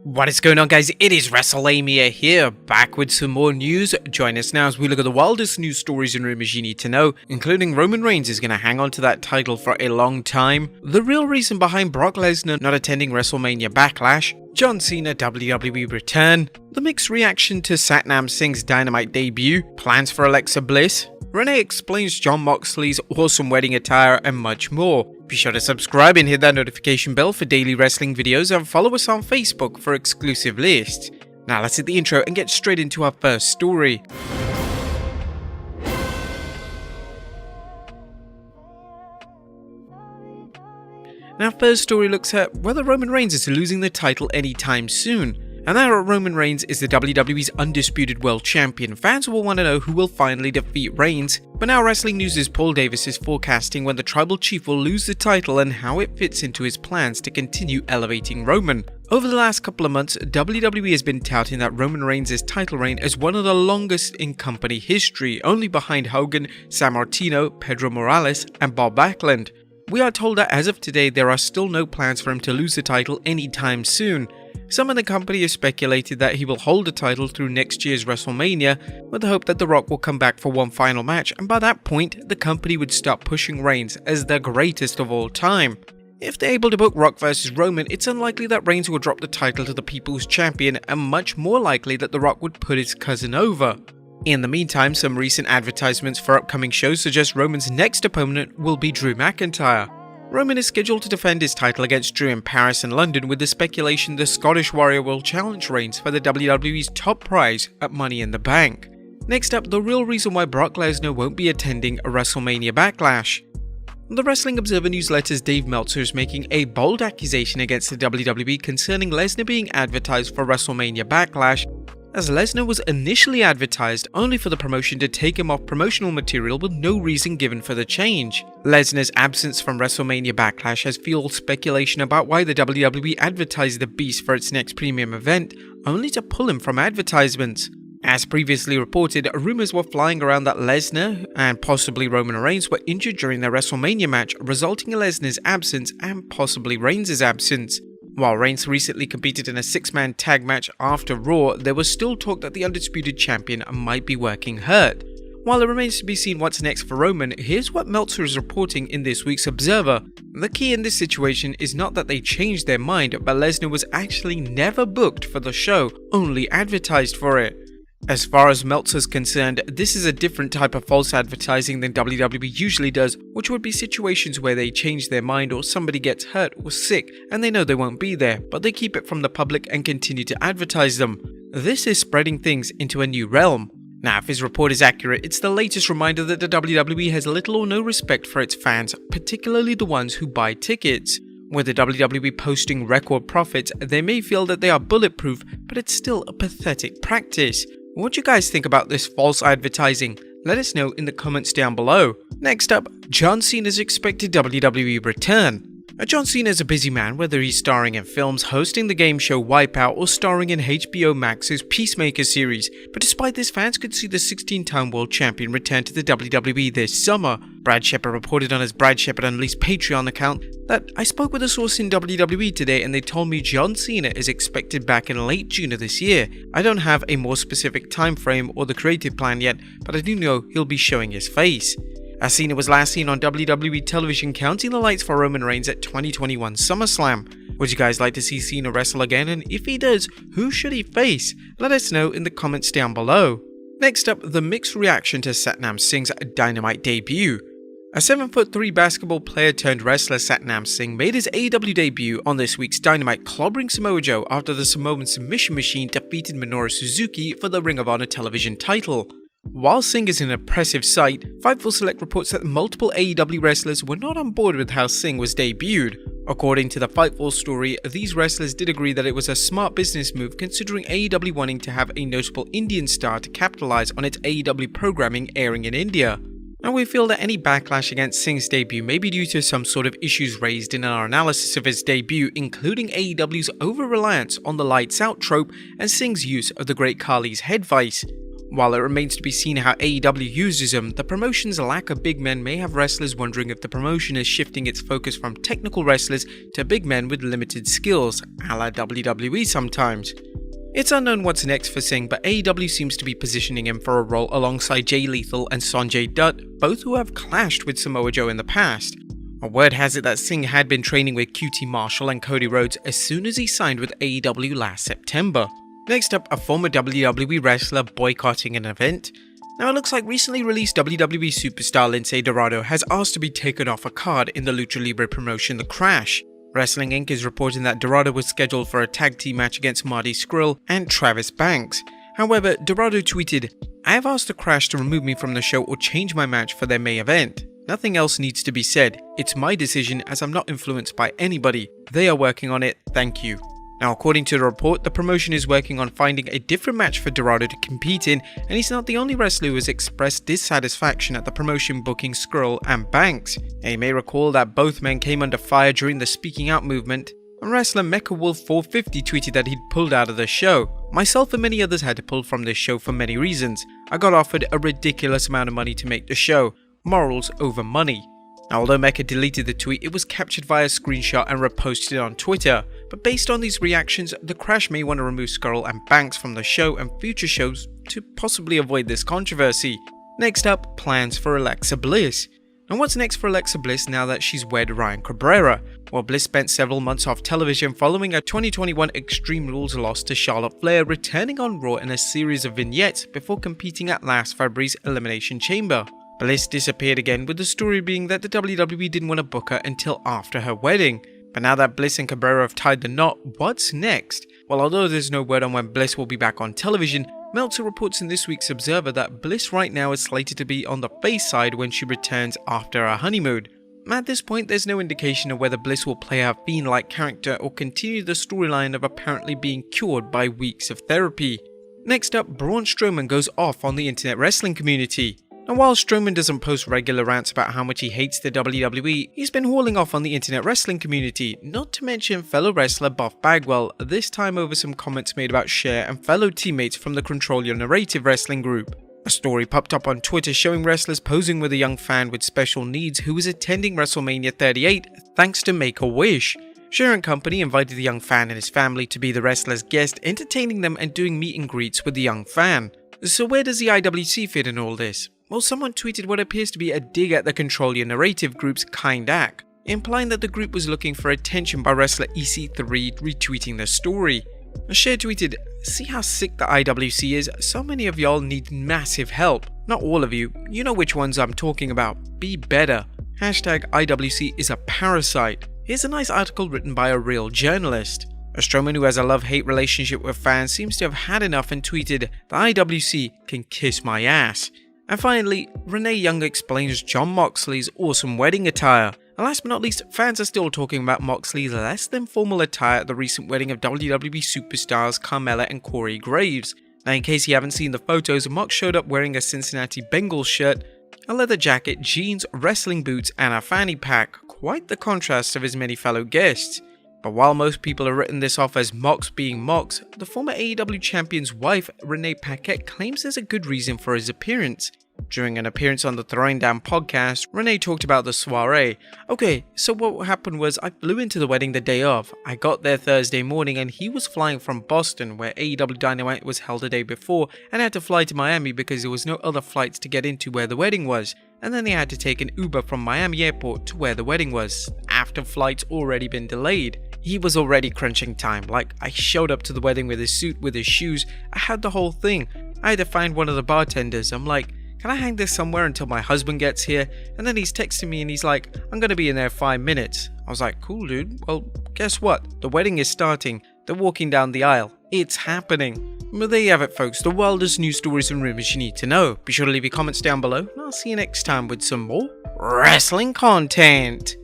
What is going on, guys? It is Wrestlelamia here, back with some more news. Join us now as we look at the wildest news stories and rumors you need to know, including Roman Reigns is going to hang on to that title for a long time, the real reason behind Brock Lesnar not attending WrestleMania Backlash, John Cena WWE return, the mixed reaction to Satnam Singh's Dynamite debut, plans for Alexa Bliss, Renee explains Jon Moxley's awesome wedding attire, and much more. Be sure to subscribe and hit that notification bell for daily wrestling videos, and follow us on Facebook for exclusive lists. Now let's hit the intro and get straight into our first story. Now, first story looks at whether Roman Reigns is losing the title anytime soon. And now Roman Reigns is the WWE's undisputed world champion. Fans will want to know who will finally defeat Reigns. But now Wrestling News' Paul Davis is forecasting when the tribal chief will lose the title and how it fits into his plans to continue elevating Roman. Over the last couple of months, WWE has been touting that Roman Reigns' title reign as one of the longest in company history, only behind Hogan, San Martino, Pedro Morales, and Bob Backlund. We are told that as of today, there are still no plans for him to lose the title anytime soon. Some in the company have speculated that he will hold the title through next year's WrestleMania, with the hope that The Rock will come back for one final match, and by that point, the company would start pushing Reigns as the greatest of all time. If they're able to book Rock vs Roman, it's unlikely that Reigns will drop the title to the People's Champion, and much more likely that The Rock would put his cousin over. In the meantime, some recent advertisements for upcoming shows suggest Roman's next opponent will be Drew McIntyre. Roman is scheduled to defend his title against Drew in Paris and London, with the speculation the Scottish Warrior will challenge Reigns for the WWE's top prize at Money in the Bank. Next up, the real reason why Brock Lesnar won't be attending a WrestleMania Backlash. The Wrestling Observer newsletter's Dave Meltzer is making a bold accusation against the WWE concerning Lesnar being advertised for WrestleMania Backlash, as Lesnar was initially advertised only for the promotion to take him off promotional material with no reason given for the change. Lesnar's absence from WrestleMania Backlash has fueled speculation about why the WWE advertised the Beast for its next premium event, only to pull him from advertisements. As previously reported, rumors were flying around that Lesnar and possibly Roman Reigns were injured during their WrestleMania match, resulting in Lesnar's absence and possibly Reigns' absence. While Reigns recently competed in a 6-man tag match after Raw, there was still talk that the undisputed champion might be working hurt. While it remains to be seen what's next for Roman, here's what Meltzer is reporting in this week's Observer. The key in this situation is not that they changed their mind, but Lesnar was actually never booked for the show, only advertised for it. As far as Meltzer's concerned, this is a different type of false advertising than WWE usually does, which would be situations where they change their mind or somebody gets hurt or sick and they know they won't be there, but they keep it from the public and continue to advertise them. This is spreading things into a new realm. Now, if his report is accurate, it's the latest reminder that the WWE has little or no respect for its fans, particularly the ones who buy tickets. With the WWE posting record profits, they may feel that they are bulletproof, but it's still a pathetic practice. What do you guys think about this false advertising? Let us know in the comments down below. Next up, John Cena's expected WWE return. John Cena is a busy man, whether he's starring in films, hosting the game show Wipeout, or starring in HBO Max's Peacemaker series. But despite this, fans could see the 16-time world champion return to the WWE this summer. Brad Shepard reported on his Brad Shepard Unleashed Patreon account that I spoke with a source in WWE today and they told me John Cena is expected back in late June of this year. I don't have a more specific time frame or the creative plan yet, but I do know he'll be showing his face. As Cena was last seen on WWE television counting the lights for Roman Reigns at 2021 SummerSlam. Would you guys like to see Cena wrestle again, and if he does, who should he face? Let us know in the comments down below. Next up, the mixed reaction to Satnam Singh's Dynamite debut. A 7'3" basketball player turned wrestler Satnam Singh made his AEW debut on this week's Dynamite, clobbering Samoa Joe after the Samoan Submission Machine defeated Minoru Suzuki for the Ring of Honor television title. While Singh is an impressive sight, Fightful Select reports that multiple AEW wrestlers were not on board with how Singh was debuted. According to the Fightful story, these wrestlers did agree that it was a smart business move considering AEW wanting to have a notable Indian star to capitalize on its AEW programming airing in India. And we feel that any backlash against Singh's debut may be due to some sort of issues raised in our analysis of his debut, including AEW's over-reliance on the lights out trope and Singh's use of the Great Khali's head vice. While it remains to be seen how AEW uses them, the promotion's lack of big men may have wrestlers wondering if the promotion is shifting its focus from technical wrestlers to big men with limited skills, a la WWE sometimes. It's unknown what's next for Singh, but AEW seems to be positioning him for a role alongside Jay Lethal and Sanjay Dutt, both who have clashed with Samoa Joe in the past. A word has it that Singh had been training with QT Marshall and Cody Rhodes as soon as he signed with AEW last September. Next up, a former WWE wrestler boycotting an event. Now it looks like recently released WWE superstar Lince Dorado has asked to be taken off a card in the Lucha Libre promotion The Crash. Wrestling Inc. is reporting that Dorado was scheduled for a tag team match against Marty Scurll and Travis Banks. However, Dorado tweeted, "I have asked The Crash to remove me from the show or change my match for their May event. Nothing else needs to be said. It's my decision as I'm not influenced by anybody. They are working on it, thank you." Now, according to the report, the promotion is working on finding a different match for Dorado to compete in, and he's not the only wrestler who has expressed dissatisfaction at the promotion booking Scurll and Banks. Now, you may recall that both men came under fire during the Speaking Out movement, and wrestler Mecha Wolf 450 tweeted that he'd pulled out of the show. Myself and many others had to pull from this show for many reasons. I got offered a ridiculous amount of money to make the show. Morals over money. Now, although Mecha deleted the tweet, it was captured via screenshot and reposted on Twitter. But based on these reactions, The Crash may want to remove Scurll and Banks from the show and future shows to possibly avoid this controversy. Next up, plans for Alexa Bliss. Now, what's next for Alexa Bliss now that she's wed Ryan Cabrera? Well, Bliss spent several months off television following a 2021 Extreme Rules loss to Charlotte Flair, returning on Raw in a series of vignettes before competing at last February's Elimination Chamber. Bliss disappeared again, with the story being that the WWE didn't want to book her until after her wedding. But now that Bliss and Cabrera have tied the knot, what's next? Well, although there's no word on when Bliss will be back on television, Meltzer reports in this week's Observer that Bliss right now is slated to be on the face side when she returns after her honeymoon. At this point, there's no indication of whether Bliss will play her fiend-like character or continue the storyline of apparently being cured by weeks of therapy. Next up, Braun Strowman goes off on the internet wrestling community. Now, while Strowman doesn't post regular rants about how much he hates the WWE, he's been hauling off on the internet wrestling community, not to mention fellow wrestler Buff Bagwell, this time over some comments made about Cher and fellow teammates from the Control Your Narrative wrestling group. A story popped up on Twitter showing wrestlers posing with a young fan with special needs who was attending WrestleMania 38 thanks to Make-A-Wish. Cher and company invited the young fan and his family to be the wrestler's guest, entertaining them and doing meet and greets with the young fan. So where does the IWC fit in all this? Well, someone tweeted what appears to be a dig at the Control Your Narrative group's Kind Act, implying that the group was looking for attention by wrestler EC3 retweeting the story. Cher tweeted, "See how sick the IWC is? So many of y'all need massive help. Not all of you. You know which ones I'm talking about. Be better. Hashtag IWC is a parasite." Here's a nice article written by a real journalist. A Strowman who has a love-hate relationship with fans seems to have had enough and tweeted, "The IWC can kiss my ass." And finally, Renee Young explains Jon Moxley's awesome wedding attire. And last but not least, fans are still talking about Moxley's less than formal attire at the recent wedding of WWE superstars Carmella and Corey Graves. Now, in case you haven't seen the photos, Mox showed up wearing a Cincinnati Bengals shirt, a leather jacket, jeans, wrestling boots, and a fanny pack. Quite the contrast of his many fellow guests. But while most people have written this off as Mox being Mox, the former AEW champion's wife, Renee Paquette, claims there's a good reason for his appearance. During an appearance on the Throwing Down podcast, Renee talked about the soiree. "Okay, so what happened was I flew into the wedding the day of. I got there Thursday morning and he was flying from Boston, where AEW Dynamite was held the day before, and had to fly to Miami because there was no other flights to get into where the wedding was. And then they had to take an Uber from Miami Airport to where the wedding was, after flights already been delayed. He was already crunching time. Like, I showed up to the wedding with his suit, with his shoes. I had the whole thing. I had to find one of the bartenders. I'm like, can I hang this somewhere until my husband gets here?" And then he's texting me and he's like, "I'm gonna be in there 5 minutes. I was like, "Cool, dude. Well, guess what? The wedding is starting. They're walking down the aisle. It's happening." Well, there you have it, folks. The wildest news stories and rumors you need to know. Be sure to leave your comments down below, and I'll see you next time with some more wrestling content.